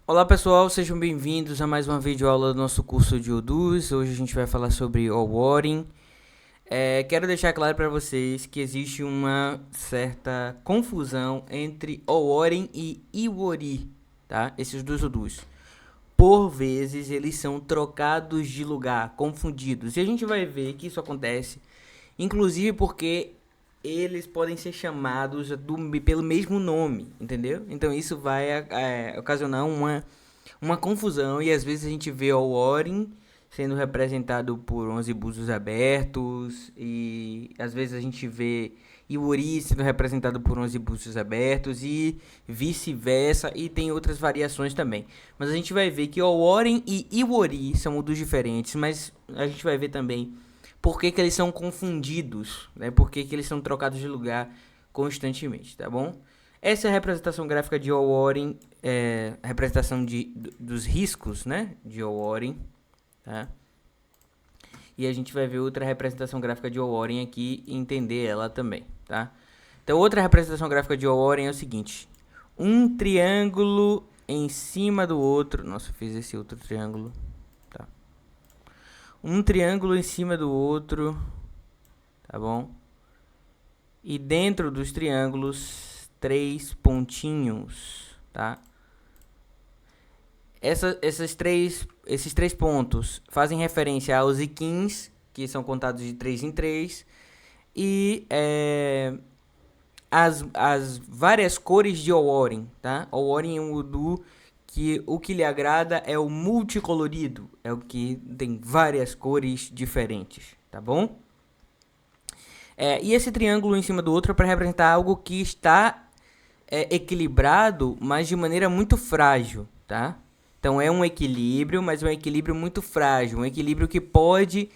Olá pessoal, sejam bem-vindos a mais uma videoaula do nosso curso de Odus. Hoje a gente vai falar sobre Owarin. Quero deixar claro para vocês que existe uma certa confusão entre Owarin e Iwori, tá? Esses dois Odus. Por vezes eles são trocados de lugar, confundidos. E a gente vai ver que isso acontece, inclusive porque eles podem ser chamados pelo mesmo nome, entendeu? Então isso vai ocasionar uma confusão e às vezes a gente vê o Orin sendo representado por 11 búzios abertos e às vezes a gente vê Iwori sendo representado por 11 búzios abertos e vice-versa, e tem outras variações também. Mas a gente vai ver que o Orin e Iwori são dos diferentes, mas a gente vai ver também por que eles são confundidos, né? Por que eles são trocados de lugar constantemente, tá bom? Essa é a representação gráfica de Owarin, representação dos riscos, né? De Owarin, tá? E a gente vai ver outra representação gráfica de Owarin aqui e entender ela também, tá? Então, outra representação gráfica de Owarin é o seguinte: um triângulo em cima do outro. Nossa, eu fiz esse outro triângulo. Um triângulo em cima do outro, tá bom? E dentro dos triângulos, 3 pontinhos, tá? Esses três pontos fazem referência aos iquins, que são contados de 3 em 3, e as várias cores de Owarin, tá? Owarin é um Udu que o que lhe agrada é o multicolorido, é o que tem várias cores diferentes, tá bom? E esse triângulo em cima do outro é para representar algo que está equilibrado, mas de maneira muito frágil, tá? Então é um equilíbrio, mas é um equilíbrio muito frágil, um equilíbrio que pode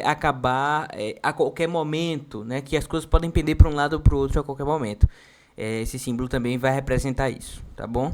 acabar a qualquer momento, né? Que as coisas podem pender para um lado ou para o outro a qualquer momento. Esse símbolo também vai representar isso, tá bom?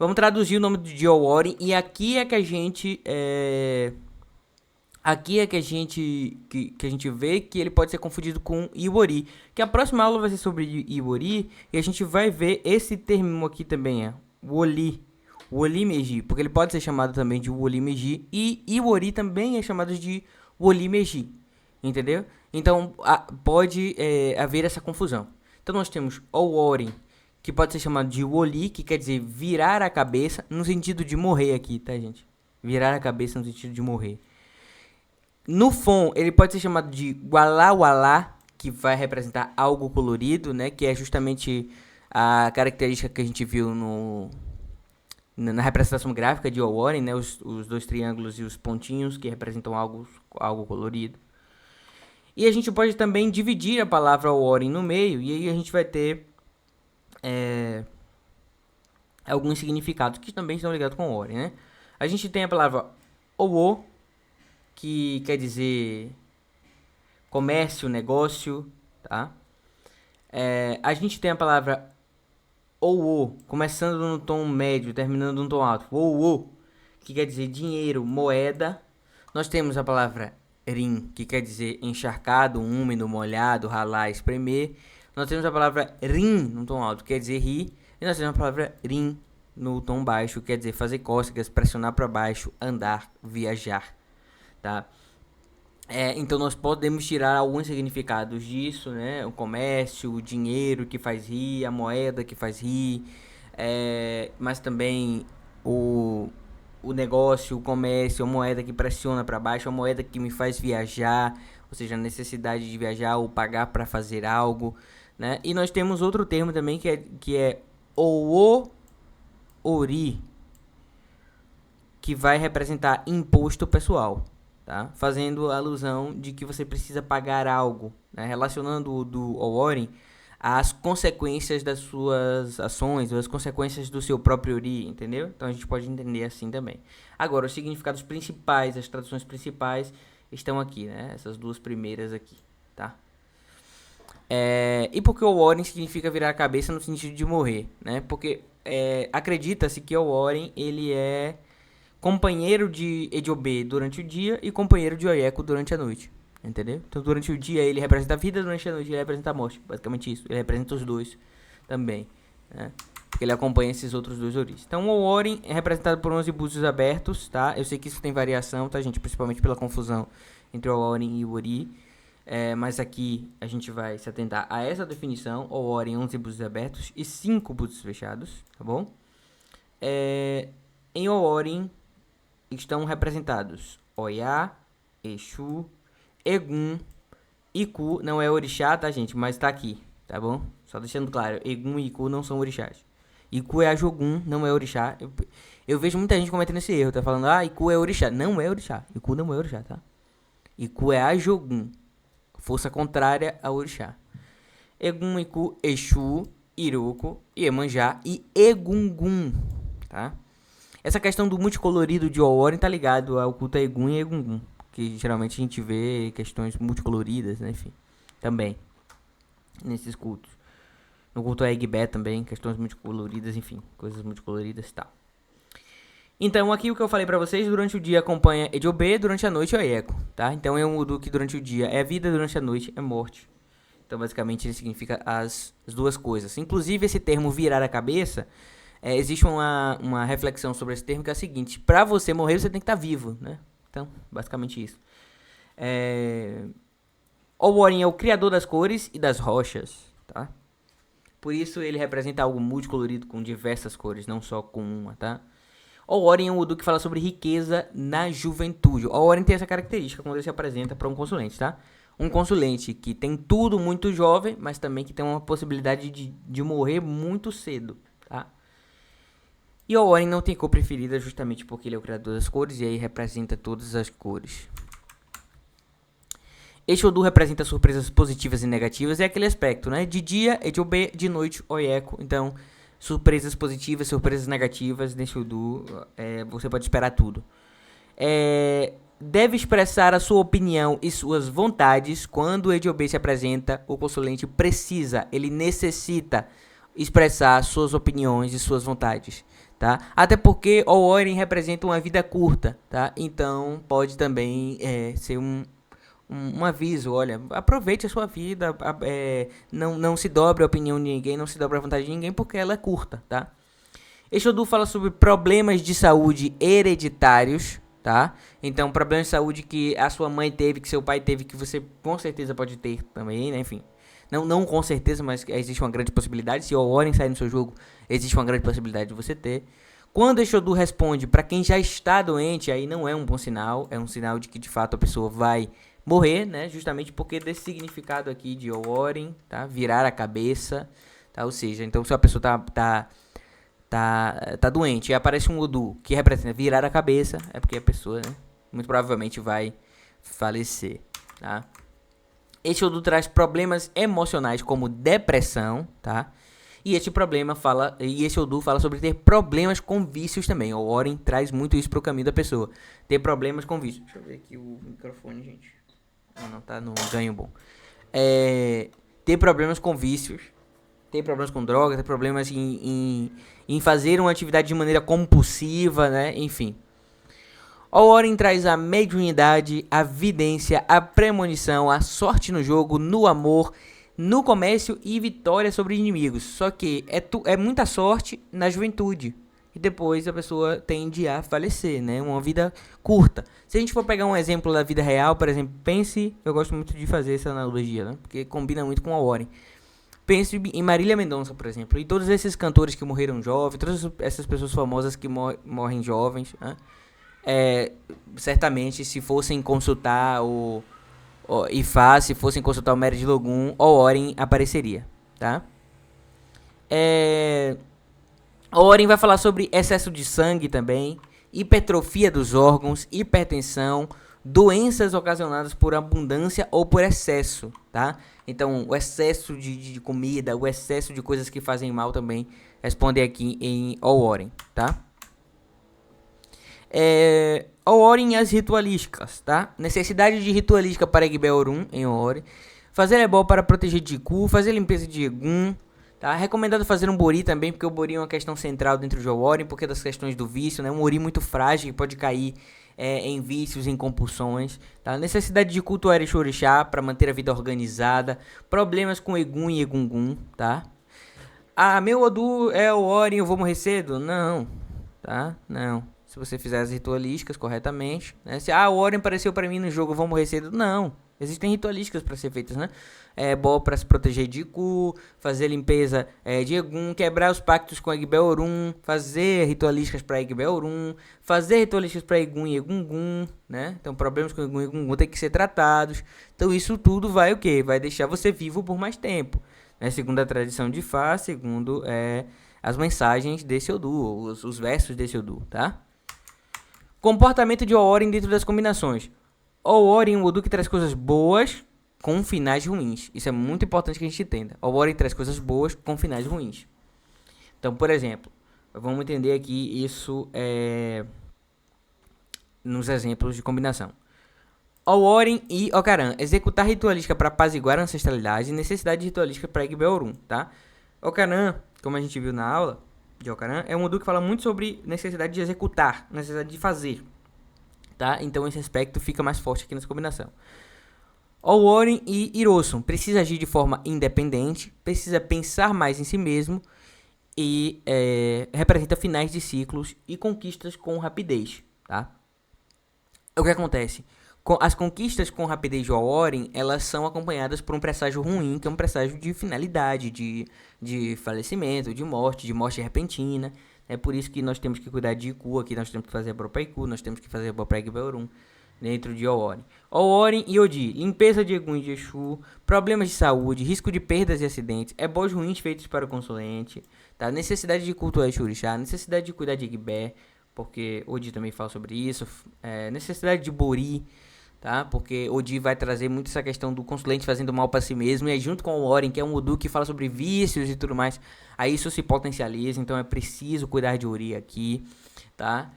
Vamos traduzir o nome de Owarin, e aqui é que a gente que a gente vê que ele pode ser confundido com Iwori, que a próxima aula vai ser sobre Iwori, e a gente vai ver esse termo aqui também, Woli Meiji, porque ele pode ser chamado também de Woli Meiji, e Iwori também é chamado de Woli Meiji, entendeu? Então pode haver essa confusão. Então nós temos Owarin, que pode ser chamado de Woli, que quer dizer virar a cabeça, no sentido de morrer aqui, tá, gente? Virar a cabeça no sentido de morrer. No Fon, ele pode ser chamado de Wala Wala, que vai representar algo colorido, né? Que é justamente a característica que a gente viu na representação gráfica de Owarin, né? Os dois triângulos e os pontinhos que representam algo colorido. E a gente pode também dividir a palavra Owarin no meio, e aí a gente vai ter alguns significados que também estão ligados com Owarin, né? A gente tem a palavra Owo, que quer dizer comércio, negócio, tá? A gente tem a palavra Owo, começando no tom médio, terminando no tom alto. Owo, que quer dizer dinheiro, moeda. Nós temos a palavra Rin, que quer dizer encharcado, úmido, molhado, ralar, espremer. Nós temos a palavra Rin no tom alto, que quer dizer rir. E nós temos a palavra Rin no tom baixo, que quer dizer fazer cócegas, pressionar para baixo, andar, viajar, tá? Então nós podemos tirar alguns significados disso, né? O comércio, o dinheiro que faz rir, a moeda que faz rir, mas também o negócio, o comércio, a moeda que pressiona para baixo, a moeda que me faz viajar, ou seja, a necessidade de viajar ou pagar para fazer algo, né? E nós temos outro termo também que é Owo-ori, que vai representar imposto pessoal, tá? Fazendo alusão de que você precisa pagar algo, né? Relacionando o do Owarin às consequências das suas ações, ou as consequências do seu próprio Ori, entendeu? Então a gente pode entender assim também. Agora, os significados principais, as traduções principais estão aqui, né? Essas duas primeiras aqui, tá? E por que o Owarin significa virar a cabeça no sentido de morrer, né? Porque acredita-se que o Owarin, ele é companheiro de Ejobe durante o dia e companheiro de Oyeko durante a noite, entendeu? Então durante o dia ele representa a vida, durante a noite ele representa a morte, basicamente isso. Ele representa os dois também, né? porque ele acompanha esses outros dois oris. Então o Orin é representado por 11 búzios abertos, tá? Eu sei que isso tem variação, tá, gente? Principalmente pela confusão entre o Orin e o ori. Mas aqui a gente vai se atentar a essa definição. O Orin, 11 búzios abertos e 5 búzios fechados, tá bom? Em Orin estão representados Oya, Exu, Egum, Iku. Não é orixá, tá, gente? Mas tá aqui, tá bom? Só deixando claro, Egum e Iku não são orixás. Iku é Ajogun, não é orixá. Eu vejo muita gente cometendo esse erro, tá falando, Iku é orixá. Não é orixá. Iku não é orixá, tá? Iku é Ajogun, força contrária ao orixá. Egum, Iku, Exu, Iroko, Iemanjá e Egungun, tá? Essa questão do multicolorido de Orin tá ligado ao culto a Egum e Egungun, que geralmente a gente vê questões multicoloridas, né? Enfim, também nesses cultos. No culto a Egbé também, questões multicoloridas, enfim, coisas multicoloridas e tal. Então, aqui o que eu falei pra vocês, durante o dia acompanha Ejiobe, durante a noite é Oyeco, tá? Então, eu mudo que durante o dia é vida, durante a noite é morte. Então, basicamente, ele significa as duas coisas. Inclusive, esse termo virar a cabeça, existe uma reflexão sobre esse termo que é a seguinte: pra você morrer, você tem que estar vivo, né? Então, basicamente isso. O Orin é o criador das cores e das rochas, tá? Por isso ele representa algo multicolorido com diversas cores, não só com uma, tá? O Orin é um Udu que fala sobre riqueza na juventude. O Orin tem essa característica quando ele se apresenta para um consulente, tá? Um consulente que tem tudo muito jovem, mas também que tem uma possibilidade de morrer muito cedo, tá? E o Orin não tem cor preferida justamente porque ele é o criador das cores e aí representa todas as cores. Este Odu representa surpresas positivas e negativas, é aquele aspecto, né? De dia, Ejiobe, de noite, Oyeco. Então, surpresas positivas, surpresas negativas, nesse Odu, você pode esperar tudo. Deve expressar a sua opinião e suas vontades. Quando o Ejiobe se apresenta, o consulente precisa, ele necessita expressar suas opiniões e suas vontades, tá? Até porque o Orin representa uma vida curta, tá? Então, pode também ser um aviso, olha, aproveite a sua vida, não se dobre a opinião de ninguém, não se dobre a vontade de ninguém, porque ela é curta, tá? Este Odu fala sobre problemas de saúde hereditários, tá? Então, problemas de saúde que a sua mãe teve, que seu pai teve, que você com certeza pode ter também, né? Enfim, não com certeza, mas existe uma grande possibilidade. Se o Orin sair no seu jogo, existe uma grande possibilidade de você ter. Quando este Odu responde para quem já está doente, aí não é um bom sinal, é um sinal de que de fato a pessoa vai morrer, né? Justamente porque desse significado aqui de Orin, tá? Virar a cabeça, tá? Ou seja, então se a pessoa tá doente e aparece um Odu que representa virar a cabeça, é porque a pessoa, né, muito provavelmente vai falecer, tá? Este Odu traz problemas emocionais como depressão, tá? E esse Odu fala sobre ter problemas com vícios também. O Orin traz muito isso pro caminho da pessoa. Ter problemas com vícios. Deixa eu ver aqui o microfone, gente. Não tá no ganho bom. Ter problemas com vícios, ter problemas com drogas, ter problemas em fazer uma atividade de maneira compulsiva, né? Enfim. O Orin traz a mediunidade, a vidência, a premonição, a sorte no jogo, no amor, no comércio e vitória sobre inimigos. Só que é muita sorte na juventude. E depois a pessoa tende a falecer, né? Uma vida curta. Se a gente for pegar um exemplo da vida real, por exemplo, pense... Eu gosto muito de fazer essa analogia, né? Porque combina muito com a Orin. Pense em Marília Mendonça, por exemplo. E todos esses cantores que morreram jovens, todas essas pessoas famosas que morrem jovens, né? Certamente, se fossem consultar o Ifá, se fossem consultar o Méry de Logum, o Orin apareceria, tá? O Orin vai falar sobre excesso de sangue também, hipertrofia dos órgãos, hipertensão, doenças ocasionadas por abundância ou por excesso, tá? Então, o excesso de comida, o excesso de coisas que fazem mal também respondem aqui em O Orin, tá? O Orin e as ritualísticas, tá? Necessidade de ritualística para Egbé Orum em O Orin. Fazer ebó para proteger de Iku, fazer limpeza de Egum. Tá? Recomendado fazer um Bori também, porque o Bori é uma questão central dentro de Orin, porque das questões do vício, né? Um Ori muito frágil que pode cair em vícios, em compulsões. Tá? Necessidade de cultuar Exu-Orixá para manter a vida organizada. Problemas com Egum e Egungun, tá? Ah, meu Odu é o Orin, eu vou morrer cedo? Não, tá? Não. Se você fizer as ritualísticas corretamente, né? Se, o Orin apareceu pra mim no jogo, eu vou morrer cedo? Não. Existem ritualísticas pra ser feitas, né? É bom pra se proteger de Iku, fazer limpeza de Egun, quebrar os pactos com Egbeorum, fazer ritualísticas pra Egbeorum, fazer ritualísticas pra Egun e Egungun, né? Então problemas com Egun e Egungun tem que ser tratados. Então isso tudo vai o quê? Vai deixar você vivo por mais tempo. Né? Segundo a tradição de Fá, segundo as mensagens desse Odu, os versos desse Odu, tá? Comportamento de Orin dentro das combinações. Orin é um Odu que traz coisas boas com finais ruins. Isso é muito importante que a gente entenda. Orin traz coisas boas com finais ruins. Então, por exemplo, vamos entender aqui isso nos exemplos de combinação. Orin e Okaran. Executar ritualística para apaziguar a ancestralidade e necessidade de ritualística para Egbeorum, tá? Okaran, como a gente viu na aula de Okaran, é um Odu que fala muito sobre necessidade de executar, necessidade de fazer, tá? Então esse aspecto fica mais forte aqui nessa combinação. Orin e Hirosun. Precisa agir de forma independente, precisa pensar mais em si mesmo e representa finais de ciclos e conquistas com rapidez, tá? O que acontece? As conquistas com rapidez de Orin, elas são acompanhadas por um presságio ruim, que é um presságio de finalidade, de falecimento, de morte repentina. É por isso que nós temos que cuidar de Iku, aqui nós temos que fazer a boa pra Iku, nós temos que fazer a boa pra Egbeorum, dentro de Orin. Orin e Odi, limpeza de Egun e de Exu, problemas de saúde, risco de perdas e acidentes, ebós ruins feitos para o consulente, tá? Necessidade de cultuar Exu Orixá, necessidade de cuidar de Egbe, porque Odi também fala sobre isso, necessidade de Bori, tá? Porque Odi vai trazer muito essa questão do consulente fazendo mal para si mesmo, e aí junto com o Orin, que é um Odu que fala sobre vícios e tudo mais, aí isso se potencializa, então é preciso cuidar de Ori aqui, tá?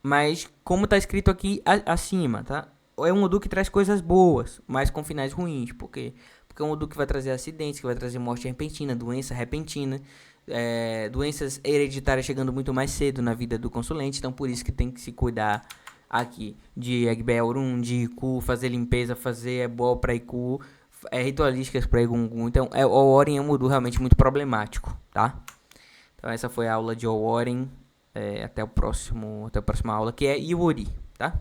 Mas como tá escrito aqui acima, tá? É um Odu que traz coisas boas, mas com finais ruins, por quê? Porque é um Odu que vai trazer acidentes, que vai trazer morte repentina, doença repentina, doenças hereditárias chegando muito mais cedo na vida do consulente, então por isso que tem que se cuidar aqui de Egbeorum, de Iku, fazer limpeza, fazer ebol pra Iku, ritualísticas pra Egungun. Então o Orin é um Odu realmente muito problemático, tá? Então essa foi a aula de Orin. Até a próxima aula, que é Iwori, tá?